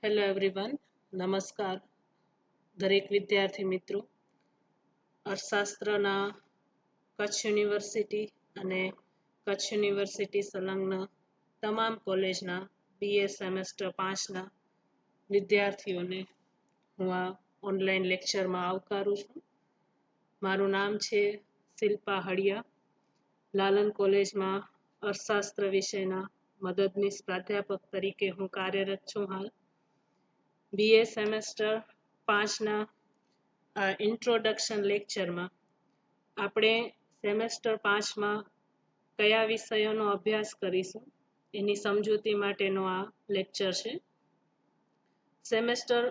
Hello everyone, નમસ્કાર દરેક વિદ્યાર્થી મિત્રો. અર્થશાસ્ત્રના કચ્છ યુનિવર્સિટી અને કચ્છ યુનિવર્સિટી સંલગ્ન તમામ કોલેજના BA સેમેસ્ટર 5ના વિદ્યાર્થીઓને હું આ ઓનલાઈન લેક્ચરમાં આવકારું છું. મારું નામ છે શિલ્પા હળિયા. લાલન કોલેજમાં અર્થશાસ્ત્ર વિષયના મદદનીશ પ્રાધ્યાપક તરીકે હું કાર્યરત છું. હાલ BA સેમેસ્ટર 5ના ઇન્ટ્રોડક્શન લેક્ચરમાં આપણે સેમેસ્ટર 5માં કયા વિષયોનો અભ્યાસ કરીશું એની સમજૂતી માટેનો આ લેક્ચર છે. સેમેસ્ટર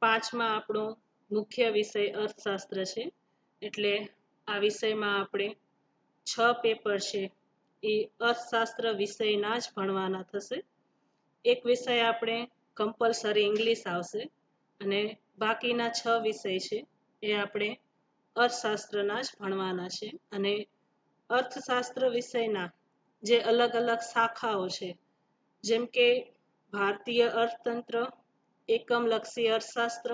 5માં આપણો મુખ્ય વિષય અર્થશાસ્ત્ર છે, એટલે આ વિષયમાં આપણે 6 પેપર છે એ અર્થશાસ્ત્ર વિષયના જ ભણવાના થશે. એક વિષય આપણે કમ્પલસરી ઇંગ્લિશ આવશે અને બાકીના 6 વિષય છે એ આપણે અર્થશાસ્ત્રના જ ભણવાના છે. અને અર્થશાસ્ત્ર વિષયના જે અલગ અલગ શાખાઓ છે, જેમ કે ભારતીય અર્થતંત્ર, એકમલક્ષી અર્થશાસ્ત્ર,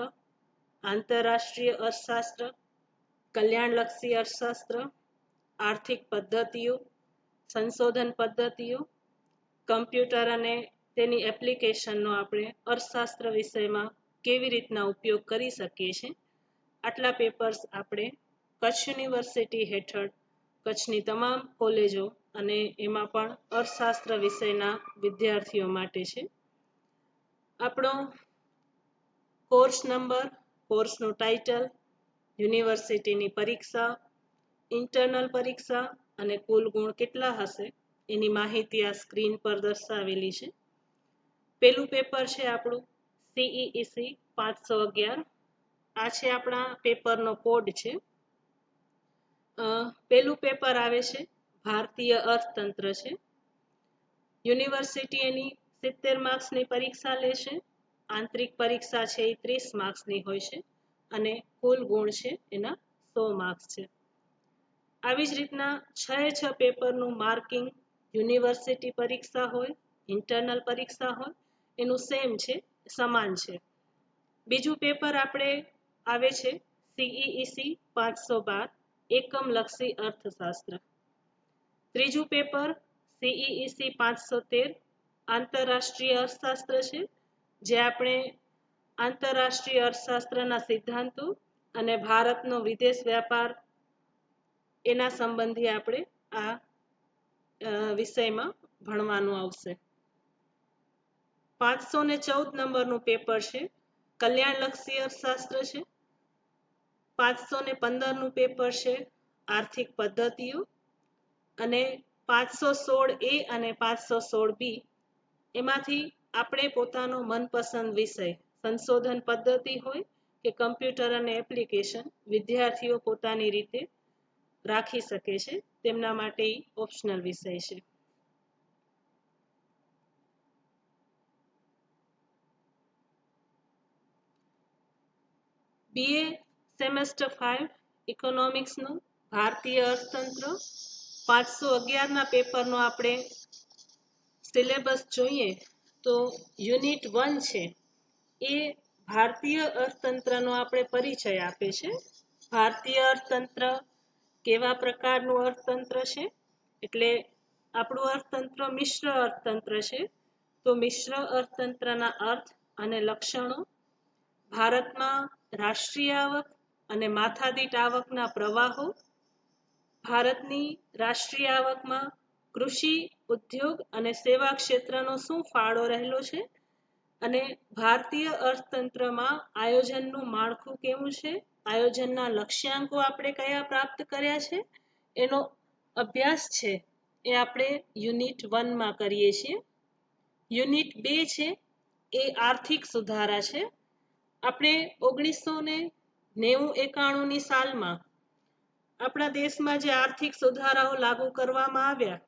આંતરરાષ્ટ્રીય અર્થશાસ્ત્ર, કલ્યાણલક્ષી અર્થશાસ્ત્ર, આર્થિક પદ્ધતિઓ, સંશોધન પદ્ધતિઓ, કમ્પ્યુટર અને તેની એપ્લિકેશનનો આપણે અર્થશાસ્ત્ર વિષયમાં કેવી રીતના ઉપયોગ કરી શકીએ છીએ, આટલા પેપર્સ આપણે કચ્છ યુનિવર્સિટી હેઠળ કચ્છની તમામ કોલેજો અને એમાં પણ અર્થશાસ્ત્ર વિષયના વિદ્યાર્થીઓ માટે છે. આપણો કોર્સ નંબર, કોર્સનું ટાઇટલ, યુનિવર્સિટીની પરીક્ષા, ઇન્ટરનલ પરીક્ષા અને કુલ ગુણ કેટલા હશે એની માહિતી આ સ્ક્રીન પર દર્શાવેલી છે. પેલું પેપર છે આપણું CEEC 511. આ છે આપણા પેપરનો કોડ છે. પેલું પેપર આવે છે ભારતીય અર્થતંત્ર છે. યુનિવર્સિટી એની 70 માર્ક્સની પરીક્ષા લેશે. આંતરિક પરીક્ષા છે એ 30 માર્ક્સની હોય છે અને કુલ ગુણ છે એના 100 માર્ક્સ છે. આવી જ રીતના 6 પેપરનું માર્કિંગ યુનિવર્સિટી પરીક્ષા હોય, ઇન્ટરનલ પરીક્ષા હોય, એનું સેમ છે, સમાન છે. બીજું પેપર આપણે આવે છે CEEC 512 એકમલક્ષી અર્થશાસ્ત્ર. ત્રીજું પેપર CEEC 513 આંતરરાષ્ટ્રીય અર્થશાસ્ત્ર છે, જે આપણે આંતરરાષ્ટ્રીય અર્થશાસ્ત્રના સિદ્ધાંતો અને ભારતનો વિદેશ વ્યાપાર એના સંબંધી આપણે આ વિષયમાં ભણવાનું આવશે. 514 નંબરનું પેપર છે કલ્યાણલક્ષી અર્થશાસ્ત્ર છે. 515નું પેપર છે આર્થિક પદ્ધતિઓ અને 516A અને 516B એમાંથી આપણે પોતાનો મનપસંદ વિષય સંશોધન પદ્ધતિ હોય કે કમ્પ્યુટર અને એપ્લિકેશન વિદ્યાર્થીઓ પોતાની રીતે રાખી શકે છે, તેમના માટે ઓપ્શનલ વિષય છે. BA સેમેસ્ટર 5 ઇકોનોમિક્સનું ભારતીય અર્થતંત્ર 511ના પેપરનો આપણે સિલેબસ જોઈએ તો યુનિટ 1 છે એ ભારતીય અર્થતંત્રનો આપણે પરિચય આપે છે. ભારતીય અર્થતંત્ર કેવા પ્રકારનું અર્થતંત્ર છે, એટલે આપણું અર્થતંત્ર મિશ્ર અર્થતંત્ર છે. તો મિશ્ર અર્થતંત્રના અર્થ અને લક્ષણો, ભારતમાં રાષ્ટ્રીય આવક અને માથાદીઠ આવકના પ્રવાહો, ભારતની રાષ્ટ્રીય આવકમાં કૃષિ, ઉદ્યોગ અને સેવા ક્ષેત્રનો શું ફાળો રહેલો છે, અને ભારતીય અર્થતંત્રમાં આયોજનનું માળખું કેવું છે, આયોજનના લક્ષ્યાંકો આપણે કયા પ્રાપ્ત કર્યા છે, એનો અભ્યાસ છે એ આપણે યુનિટ 1માં કરીએ છીએ. યુનિટ 2 છે એ આર્થિક સુધારા છે. આપણે 1990-91ની સાલમાં આપણા દેશમાં જે આર્થિક સુધારાઓ લાગુ કરવામાં આવ્યા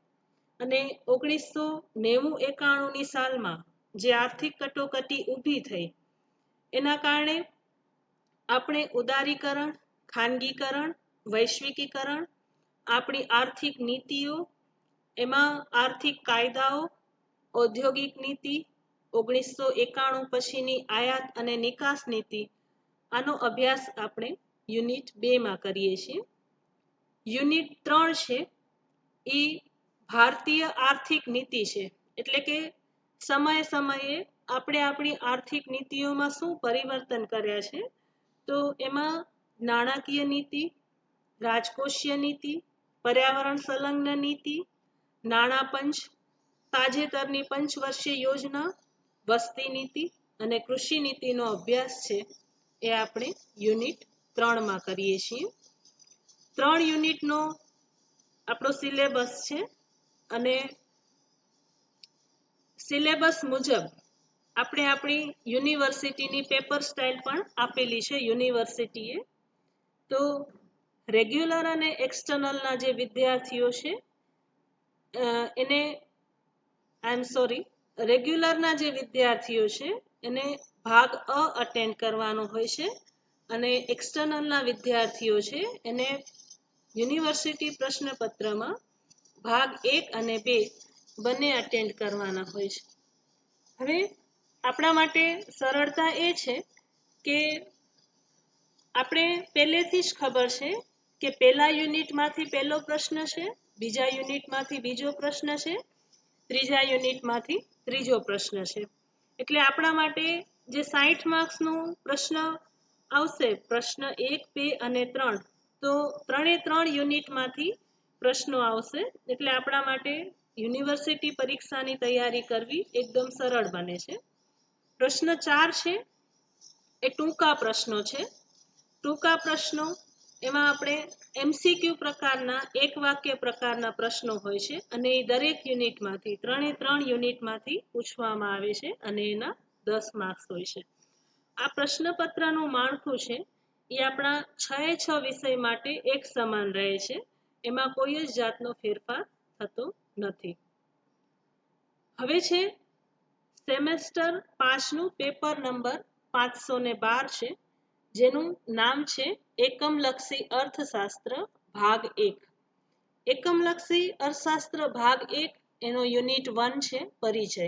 અને 1990-91ની સાલમાં જે આર્થિક કટોકટી ઊભી થઈ એના કારણે આપણે ઉદારીકરણ, ખાનગીકરણ, વૈશ્વિકીકરણ, આપણી આર્થિક નીતિઓ, એમાં આર્થિક કાયદાઓ, ઔદ્યોગિક નીતિ, 1991 પછીની આયાત અને નિકાસ નીતિ, આનો અભ્યાસ આપણે યુનિટ 2 માં કરીએ છીએ. યુનિટ 3 છે એ ભારતીય આર્થિક નીતિ છે, એટલે કે સમયે સમયે આપણે આપણી આર્થિક નીતિઓમાં શું પરિવર્તન કર્યા છે. તો એમાં નાણાકીય નીતિ, રાજકોષીય નીતિ, પર્યાવરણ સંલગ્ન નીતિ, નાણાં પંચ, તાજેતરની પંચવર્ષીય યોજના, વસ્તી નીતિ અને કૃષિ નીતિનો અભ્યાસ છે એ આપણે યુનિટ 3 માં કરીએ છીએ. 3 યુનિટનો આપણો સિલેબસ છે અને સિલેબસ મુજબ આપણે આપણી યુનિવર્સિટીની પેપર સ્ટાઇલ પણ આપેલી છે યુનિવર્સિટીએ. તો રેગ્યુલર અને એક્સટર્નલના જે વિદ્યાર્થીઓ છે એને રેગ્યુલરના જે વિદ્યાર્થીઓ છે એને ભાગ અ અટેન્ડ કરવાનો હોય છે અને એક્સટર્નલના વિદ્યાર્થીઓ છે એને યુનિવર્સિટી પ્રશ્નપત્રમાં ભાગ 1 અને 2 બંને અટેન્ડ કરવાના હોય છે. હવે આપણા માટે સરળતા એ છે કે આપણે પહેલેથી જ ખબર છે કે પહેલા યુનિટમાંથી પહેલો પ્રશ્ન છે, બીજા યુનિટમાંથી બીજો પ્રશ્ન છે, ત્રીજા યુનિટમાંથી ત્રીજો પ્રશ્ન છે. એટલે આપણા માટે જે 60 માર્ક્સનું પ્રશ્ન આવશે, પ્રશ્ન 1, 2 અને 3, તો 3 યુનિટમાંથી પ્રશ્નો આવશે. એટલે આપણા માટે યુનિવર્સિટી પરીક્ષાની તૈયારી કરવી એકદમ સરળ બને છે. પ્રશ્ન 4 છે એ ટૂંકા પ્રશ્નો છે. ટૂંકા પ્રશ્નો એમાં આપણે MCQ પ્રકારના એક વાક્ય પ્રકારના પ્રશ્નો હોય છે અને એ દરેક યુનિટમાંથી 3 યુનિટમાંથી પૂછવામાં આવે છે અને એના 10 માર્ક્સ હોય છે. આ પ્રશ્નપત્રનું માળખું છે એ આપણા 6 વિષય માટે એક સમાન રહે છે. એમાં કોઈ જ જાતનો ફેરફાર થતો નથી. હવે છે સેમેસ્ટર 5નું પેપર નંબર 512 છે, જેનું નામ છે એકમલક્ષી અર્થશાસ્ત્ર ભાગ 1. એકમલક્ષી અર્થશાસ્ત્ર ભાગ 1 એનો યુનિટ 1 છે પરિચય.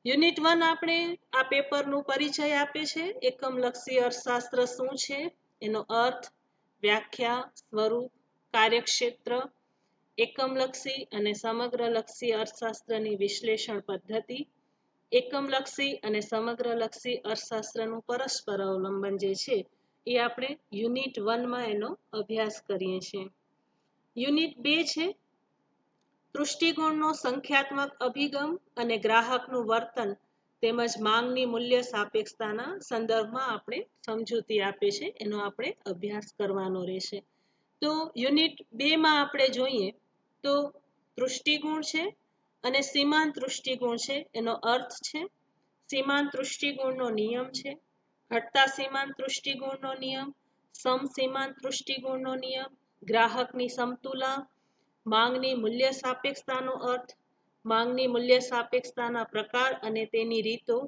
યુનિટ 1 આપણે આ પેપરનું પરિચય આપે છે. એકમલક્ષી અર્થશાસ્ત્ર શું છે, એનો અર્થ, વ્યાખ્યા, સ્વરૂપ, કાર્યક્ષેત્ર, એકમલક્ષી અને સમગ્રલક્ષી અર્થશાસ્ત્રની વિશ્લેષણ પદ્ધતિ, એકમલક્ષી અને સમગ્રલક્ષી અર્થશાસ્ત્રનું પરસ્પર અવલંબન જે છે એ આપણે યુનિટ 1 માં એનો અભ્યાસ કરીએ છીએ. યુનિટ 2 છે દૃષ્ટિકોણનો સંખ્યાત્મક અભિગમ અને ગ્રાહકનું વર્તન તેમજ માંગની મૂલ્ય સાપેક્ષતાના સંદર્ભમાં આપણે સમજૂતી આપે છે, એનો આપણે અભ્યાસ કરવાનો રહેશે. તો યુનિટ 2 માં આપણે જોઈએ તો દૃષ્ટિકોણ છે અને સીમાંત દૃષ્ટિકોણ છે, એનો અર્થ છે, સીમાંત દૃષ્ટિકોણનો નિયમ છે, ઘટતા સીમાંત દૃષ્ટિકોણનો નિયમ, સમસીમાંત દૃષ્ટિકોણનો નિયમ, ગ્રાહકની સમતુલા, માંગની મૂલ્ય સાપેક્ષતાનો અર્થ, માંગની મૂલ્ય સાપેક્ષતાના પ્રકાર અને તેની રીતો,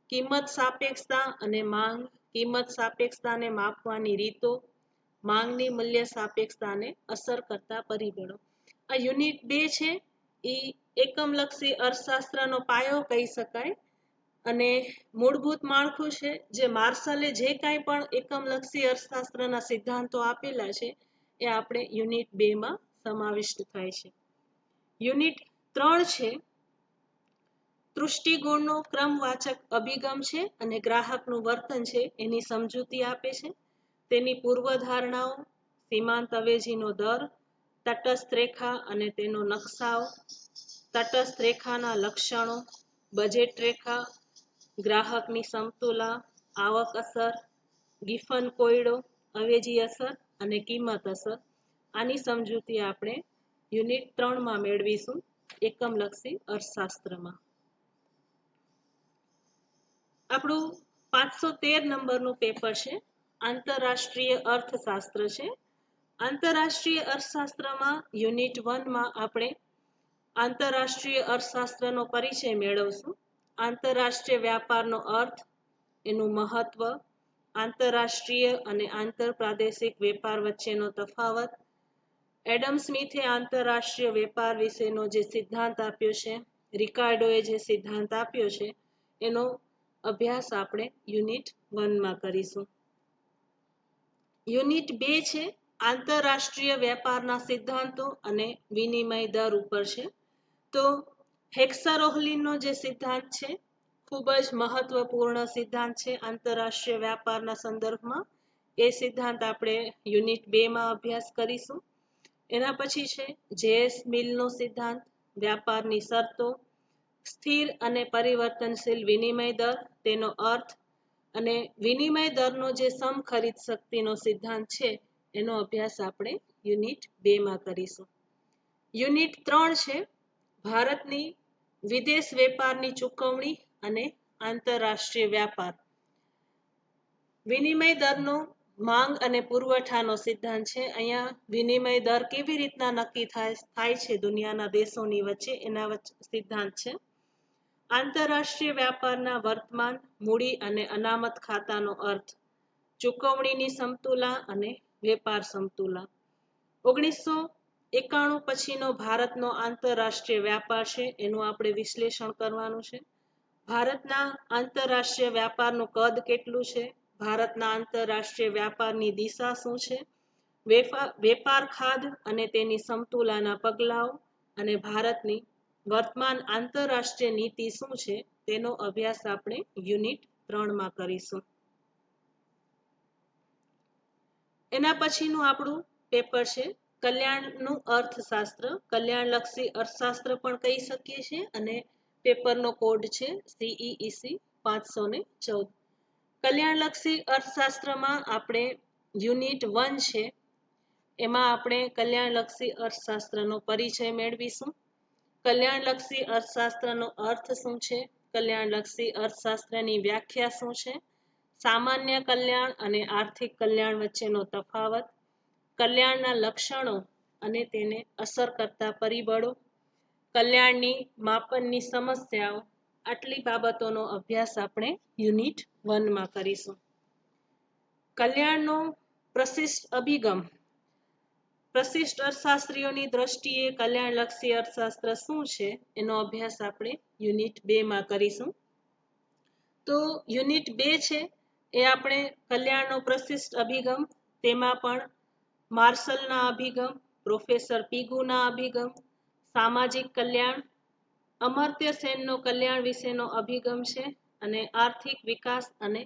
કિંમત સાપેક્ષતા અને માંગ, કિંમત સાપેક્ષતાને માપવાની રીતો, માંગની મૂલ્ય સાપેક્ષતાને અસર કરતા પરિબળો. આ યુનિટ 2 છે એ એકમલક્ષી અર્થશાસ્ત્રનો પાયો કહી શકાય અને મૂળભૂત માળખું છે. જે માર્શલે જે કાંઈ પણ એકમલક્ષી અર્થશાસ્ત્રના સિદ્ધાંતો આપેલા છે એ આપણે યુનિટ 2 માં સમાવિષ્ટ થાય છે. યુનિટ 3 છે દૃષ્ટિકોણનો ક્રમવાચક અભિગમ છે અને ગ્રાહકનું વર્તન છે એની સમજૂતી આપે છે. તેની પૂર્વધારણાઓ, સીમાંત અવેજીનો દર, તટસ્થ રેખા અને તેનો નકશાઓ, તટસ્થ રેખાના લક્ષણો, બજેટ રેખા, ગ્રાહકની સમતુલા, આવક અસર, ગિફન કોયડો, અવેજી અસર અને કિંમત અસર, આની સમજૂતી આપણે યુનિટ 3 માં મેળવીશું એકમલક્ષી અર્થશાસ્ત્રમાં. આપણું 513 નંબરનું પેપર છે આંતરરાષ્ટ્રીય અર્થશાસ્ત્ર છે. આંતરરાષ્ટ્રીય અર્થશાસ્ત્રમાં યુનિટ 1 માં આપણે આંતરરાષ્ટ્રીય અર્થશાસ્ત્રનો પરિચય મેળવશું. આંતરરાષ્ટ્રીય વ્યાપારનો અર્થ, એનું મહત્વ, આંતરરાષ્ટ્રીય અને આંતરપ્રાદેશિક વેપાર વચ્ચેનો તફાવત, એડમ સ્મિથે આંતરરાષ્ટ્રીય વેપાર વિશેનો જે સિદ્ધાંત આપ્યો છે રિકાર્ડોએ જે સિદ્ધાંત આપ્યો છે એનો અભ્યાસ આપણે યુનિટ 1 માં કરીશું. યુનિટ 2 છે આંતરરાષ્ટ્રીય વેપારના સિદ્ધાંતો અને વિનિમય દર ઉપર છે. તો હેક્સા-રોહલીનો જે સિદ્ધાંત છે ખૂબ જ મહત્વપૂર્ણ સિદ્ધાંત છે આંતરરાષ્ટ્રીય વ્યાપારના સંદર્ભમાં. એ સિદ્ધાંત આપણે યુનિટ 2 માં અભ્યાસ કરીશું. એના પછી છે જેએસ મિલનો સિદ્ધાંત, વ્યાપારની શરતો, સ્થિર અને પરિવર્તનશીલ વિનિમય દર, તેનો અર્થ અને વિનિમય દરનો જે સમખરીદ શક્તિનો સિદ્ધાંત છે એનો અભ્યાસ આપણે યુનિટ 2 માં કરીશું. યુનિટ 3 છે ભારતની વિદેશ વેપારની ચૂકવણી અને આંતરરાષ્ટ્રીય વ્યાપાર. વિનિમય દરનો માંગ અને પુરવઠાનો સિદ્ધાંત છે. અહીંયા વિનિમય દર કેવી રીતના નક્કી થાય છે દુનિયાના દેશોની વચ્ચે એના સિદ્ધાંત છે. આંતરરાષ્ટ્રીય વ્યાપારના વર્તમાન, મૂડી અને અનામત ખાતાનો અર્થ, ચૂકવણીની સમતુલા અને વેપાર સમતુલા. 1991 પછીનો ભારતનો આંતરરાષ્ટ્રીય વ્યાપાર છે એનું આપણે વિશ્લેષણ કરવાનું છે. ભારતના આંતરરાષ્ટ્રીય વ્યાપારનું કદ કેટલું છે, ભારતના આંતરરાષ્ટ્રીય વ્યાપારની દિશા શું છે, વેપાર ખાધ અને તેની સમતુલાના પગલાઓ અને ભારતની વર્તમાન આંતરરાષ્ટ્રીય નીતિ શું છે તેનો અભ્યાસ આપણે યુનિટ 3 માં કરીશું. એના પછીનું આપણું પેપર છે કલ્યાણનું અર્થશાસ્ત્ર. કલ્યાણલક્ષી અર્થશાસ્ત્ર પણ કહી શકીએ છીએ અને પેપરનો કોડ છે CEEC 514. કલ્યાણલક્ષી અર્થશાસ્ત્રમાં આપણે યુનિટ 1 છે એમાં આપણે કલ્યાણલક્ષી અર્થશાસ્ત્રનો પરિચય મેળવીશું. કલ્યાણલક્ષી અર્થશાસ્ત્રનો અર્થ શું છે, કલ્યાણલક્ષી અર્થશાસ્ત્રની વ્યાખ્યા શું છે, સામાન્ય કલ્યાણ અને આર્થિક કલ્યાણ વચ્ચેનો તફાવત, કલ્યાણના લક્ષણો અને તેને અસર કરતા પરિબળો, કલ્યાણની માપનની સમસ્યાઓ, આટલી બાબતોનો અભ્યાસ આપણે યુનિટ 1 માં કરીશું. કલ્યાણનો પ્રશિષ્ટ અભિગમ. પ્રશિષ્ટ અર્થશાસ્ત્રીઓની દ્રષ્ટિએ કલ્યાણલક્ષી અર્થશાસ્ત્ર શું છે એનો અભ્યાસ આપણે યુનિટ 2 માં કરીશું. તો યુનિટ 2 છે એ આપણે કલ્યાણનો પ્રશિષ્ટ અભિગમ, તેમાં પણ માર્શલના અભિગમ, પ્રોફેસર પીગુના અભિગમ, સામાજિક કલ્યાણ, અમર્ત્ય સેનનો કલ્યાણ વિશેનો અભિગમ છે અને આર્થિક વિકાસ અને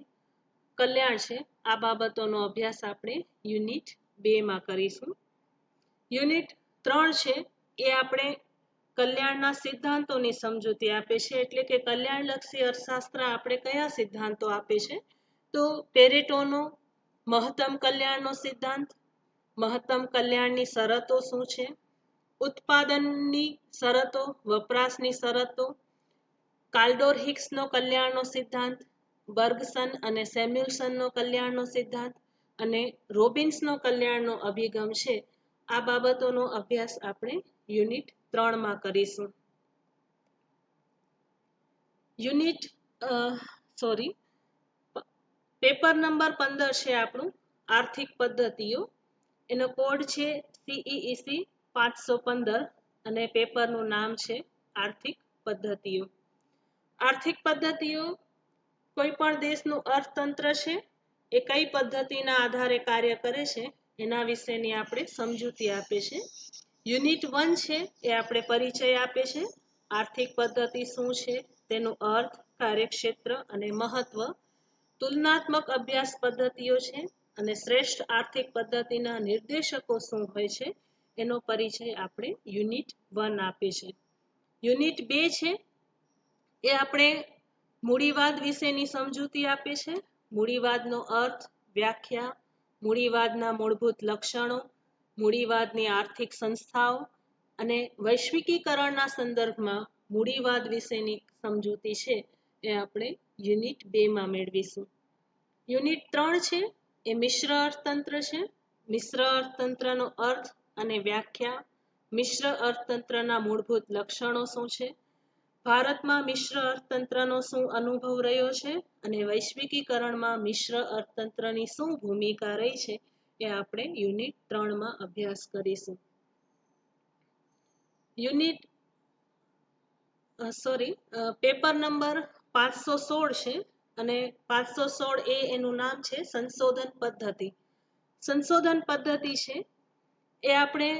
કલ્યાણ છે. આ બાબતોનો અભ્યાસ આપણે યુનિટ 2 માં કરીશું. યુનિટ 3 છે એ આપણે કલ્યાણના સિદ્ધાંતોની સમજૂતી આપે છે, એટલે કે કલ્યાણલક્ષી અર્થશાસ્ત્ર આપણે કયા સિદ્ધાંતો આપે છે. તો પેરેટોનો મહત્તમ કલ્યાણનો સિદ્ધાંત, મહત્તમ કલ્યાણની શરતો શું છે, ઉત્પાદનની શરતો, વપરાશની શરતો, કાર્ડોર-હિક્સનો કલ્યાણનો સિદ્ધાંત, બર્ગસન અને સેમ્યુલસનનો કલ્યાણનો સિદ્ધાંત અને રોબિન્સનો કલ્યાણનો અભિગમ છે. આ બાબતોનો અભ્યાસ આપણે યુનિટ 3 માં કરીશું. પેપર નંબર 15 છે આપણું આર્થિક પદ્ધતિઓ. એનો કોડ છે CEEC 515 અને પેપરનું નામ છે આર્થિક પદ્ધતિઓ. આર્થિક પદ્ધતિઓ કોઈ પણ દેશનું અર્થતંત્ર છે એ કઈ પદ્ધતિના આધારે કાર્ય કરે છે એના વિશેની આપણે સમજૂતી આપે છે. યુનિટ 1 છે એ આપણે પરિચય આપે છે. આર્થિક પદ્ધતિ શું છે, તેનો અર્થ, કાર્યક્ષેત્ર અને મહત્વ, તુલનાત્મક અભ્યાસ પદ્ધતિઓ છે અને શ્રેષ્ઠ આર્થિક પદ્ધતિના નિર્દેશકો શું હોય છે એનો પરિચય આપણે યુનિટ 1 આપે છે. યુનિટ 2 છે એ આપણે મૂડીવાદ વિશેની સમજૂતી આપે છે. મૂડીવાદનો અર્થ, વ્યાખ્યા, મૂડીવાદના મૂળભૂત લક્ષણો, મૂડીવાદની આર્થિક સંસ્થાઓ અને વૈશ્વિકીકરણના સંદર્ભમાં મૂડીવાદ વિશેની સમજૂતી છે એ આપણે યુનિટ 2 માં મેળવીશું. યુનિટ 3 છે એ મિશ્ર અર્થતંત્ર છે. મિશ્ર અર્થતંત્રનો અર્થ અને વ્યાખ્યા, મિશ્ર અર્થતંત્રના મૂળભૂત લક્ષણો શું છે, ભારતમાં મિશ્ર અર્થતંત્રનો શું અનુભવ રહ્યો છે અને વૈશ્વિકીકરણમાં મિશ્ર અર્થતંત્રની શું ભૂમિકા રહી છે એ આપણે યુનિટ 3 માં અભ્યાસ કરીશું. યુનિટ પેપર નંબર 516 છે અને 516 એનું નામ છે સંશોધન પદ્ધતિ. સંશોધન પદ્ધતિ છે એ આપણે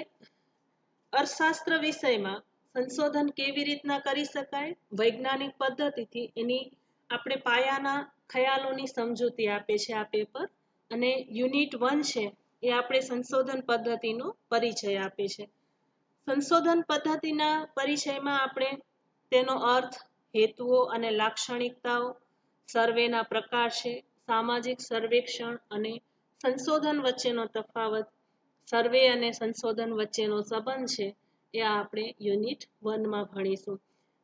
અર્થશાસ્ત્ર વિષયમાં સંશોધન કેવી રીતના કરી શકાય વૈજ્ઞાનિક પદ્ધતિથી એની આપણે પાયાના ખ્યાલોની સમજૂતી આપે છે આ પેપર. અને યુનિટ 1 છે એ આપણે સંશોધન પદ્ધતિનો પરિચય આપે છે. સંશોધન પદ્ધતિના પરિચયમાં આપણે તેનો અર્થ, હેતુઓ અને લાક્ષણિકતાઓ, સર્વેના પ્રકાર છે, સામાજિક સર્વેક્ષણ અને સંશોધન વચ્ચેનો તફાવત, સર્વે અને સંશોધન વચ્ચેનો સંબંધ છે એ આપણે યુનિટ 1 માં ભણીશું.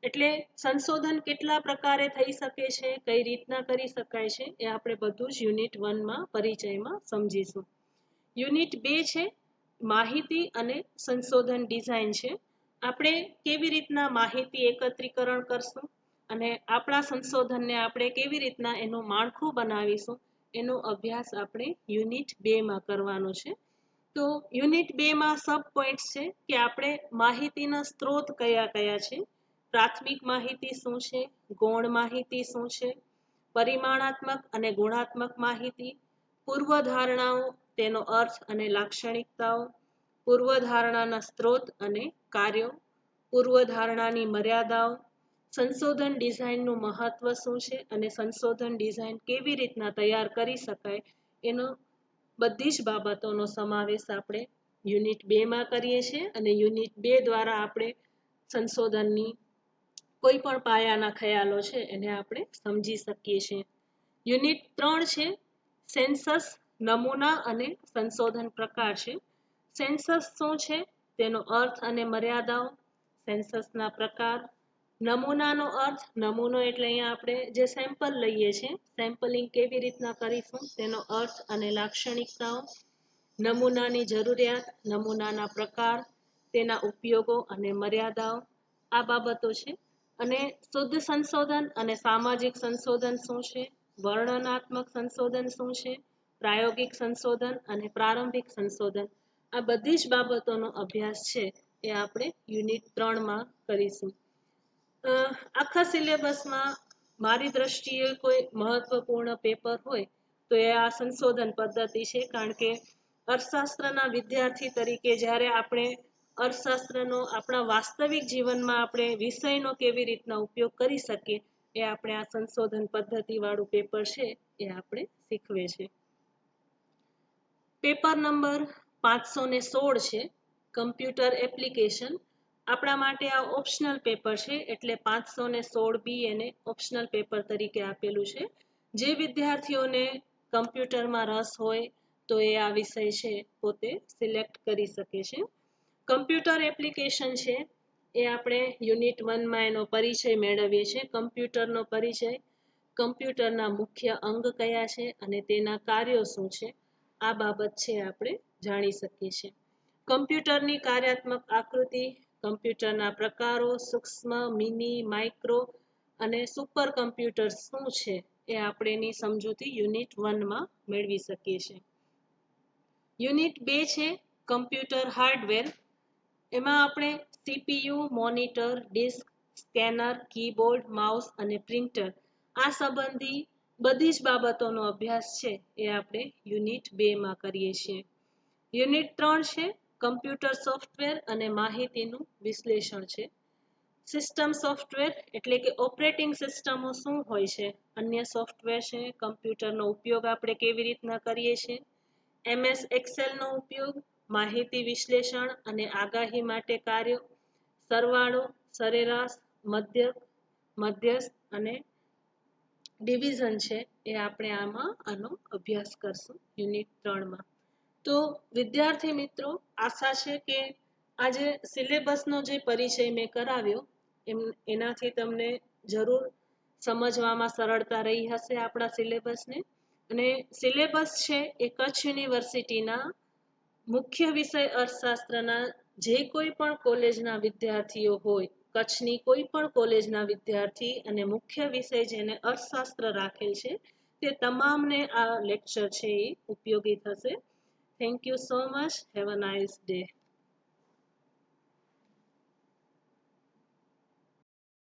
એટલે સંશોધન કેટલા પ્રકારે થઈ શકે છે, કઈ રીતના કરી શકાય છે એ આપણે બધું જ યુનિટ 1 માં પરિચયમાં સમજીશું. યુનિટ 2 છે માહિતી અને સંશોધન ડિઝાઇન છે. આપણે કેવી રીતના માહિતી એકત્રીકરણ કરશું અને આપણા સંશોધનને આપણે કેવી રીતના એનું માળખું બનાવીશું એનો અભ્યાસ આપણે યુનિટ 2 માં કરવાનો છે. તો યુનિટ 2 માં સબ પોઈન્ટ્સ છે કે આપણે માહિતીના સ્ત્રોત કયા કયા છે, પ્રાથમિક માહિતી શું છે, ગૌણ માહિતી શું છે, પરિમાણાત્મક અને ગુણાત્મક માહિતી, પૂર્વધારણાઓ, તેનો અર્થ અને લાક્ષણિકતાઓ, પૂર્વધારણાના સ્ત્રોત અને કાર્યો, પૂર્વધારણાની મર્યાદાઓ, સંશોધન ડિઝાઇનનું મહત્વ શું છે અને સંશોધન ડિઝાઇન કેવી રીતના તૈયાર કરી શકાય એનો બધી જ બાબતોનો સમાવેશ આપણે યુનિટ 2 માં કરીએ છીએ. અને યુનિટ 2 દ્વારા આપણે સંશોધનની કોઈ પણ પાયાના ખ્યાલો છે એને આપણે સમજી શકીએ છીએ. યુનિટ 3 છે સેન્સસ, નમૂના અને સંશોધન પ્રકાર છે. સેન્સસ શું છે, તેનો અર્થ અને મર્યાદાઓ, સેન્સસના પ્રકાર, નમૂનાનો અર્થ, નમૂનો એટલે અહીંયા આપણે જે સેમ્પલ લઈએ છીએ, સેમ્પલિંગ કેવી રીતના કરીશું તેનો અર્થ અને લાક્ષણિકતાઓ, નમૂનાની જરૂરિયાત, નમૂનાના પ્રકાર, તેના ઉપયોગો અને મર્યાદાઓ, આ બાબતો છે. અને શુદ્ધ સંશોધન અને સામાજિક સંશોધન શું છે, વર્ણનાત્મક સંશોધન શું છે, પ્રાયોગિક સંશોધન અને પ્રારંભિક સંશોધન, આ બધી જ બાબતોનો અભ્યાસ છે એ આપણે યુનિટ 3 માં કરીશું. આખા સિલેબસમાં મારી દ્રષ્ટિએ કોઈ મહત્વપૂર્ણ પેપર હોય તો એ આ સંશોધન પદ્ધતિ છે. કારણ કે અર્થશાસ્ત્રના વિદ્યાર્થી તરીકે જ્યારે આપણે અર્થશાસ્ત્રનો આપણા વાસ્તવિક જીવનમાં આપણે વિષયનો કેવી રીતના ઉપયોગ કરી શકીએ એ આપણે આ સંશોધન પદ્ધતિવાળું પેપર છે એ આપણે શીખવે છે. પેપર નંબર 516 છે કમ્પ્યુટર એપ્લિકેશન. આપણા માટે આ ઓપ્શનલ પેપર છે એટલે 516 બી એને ઓપ્શનલ પેપર તરીકે આપેલું છે. જે વિદ્યાર્થીઓને કમ્પ્યુટરમાં રસ હોય તો એ આ વિષય છે પોતે સિલેક્ટ કરી શકે છે. કમ્પ્યુટર એપ્લિકેશન છે એ આપણે યુનિટ 1 માં એનો પરિચય મેળવીએ છીએ. કમ્પ્યુટરનો પરિચય, કમ્પ્યુટરના મુખ્ય અંગ કયા છે અને તેના કાર્યો શું છે, આ બાબત છે આપણે જાણી શકીએ છીએ. કમ્પ્યુટરની કાર્યાત્મક આકૃતિ, કમ્પ્યુટરના પ્રકારો, સૂક્ષ્મ, મિની, માઇક્રો અને સુપર કમ્પ્યુટર શું છે એ આપણે એની સમજૂતી યુનિટ 1 માં મેળવી શકીએ છીએ. યુનિટ 2 છે કમ્પ્યુટર હાર્ડવેર. એમાં આપણે CPU, monitor, disk, scanner, keyboard, mouse અને પ્રિન્ટર આ સંબંધી બધી જ બાબતોનો અભ્યાસ છે એ આપણે યુનિટ 2 માં કરીએ છીએ. યુનિટ 3 છે કમ્પ્યુટર સોફ્ટવેર અને માહિતીનું વિશ્લેષણ છે. સિસ્ટમ સોફ્ટવેર એટલે કે ઓપરેટિંગ સિસ્ટમો શું હોય છે, અન્ય સોફ્ટવેર છે, કમ્પ્યુટરનો ઉપયોગ આપણે કેવી રીતના કરીએ છીએ, MS એક્સેલનો ઉપયોગ, માહિતી વિશ્લેષણ અને આગાહી માટે કાર્યો, સરવાળો, સરેરાશ, મધ્યસ્થ અને ડિવિઝન છે એ આપણે આનો અભ્યાસ કરશું યુનિટ 3 માં. તો વિદ્યાર્થી મિત્રો, આશા છે કે આજે સિલેબસનો જે પરિચય મેં કરાવ્યો એનાથી તમને જરૂર સમજવામાં સરળતા રહી હશે આપણા સિલેબસને. અને સિલેબસ છે એ કચ્છ યુનિવર્સિટીના મુખ્ય વિષય અર્થશાસ્ત્રના જે કોઈ પણ કોલેજના વિદ્યાર્થીઓ હોય, કચ્છની કોઈ પણ કોલેજના વિદ્યાર્થી અને મુખ્ય વિષય જેને અર્થશાસ્ત્ર રાખેલ છે તે તમામને આ લેક્ચર છે એ ઉપયોગી થશે. Thank you so much. Have a nice day.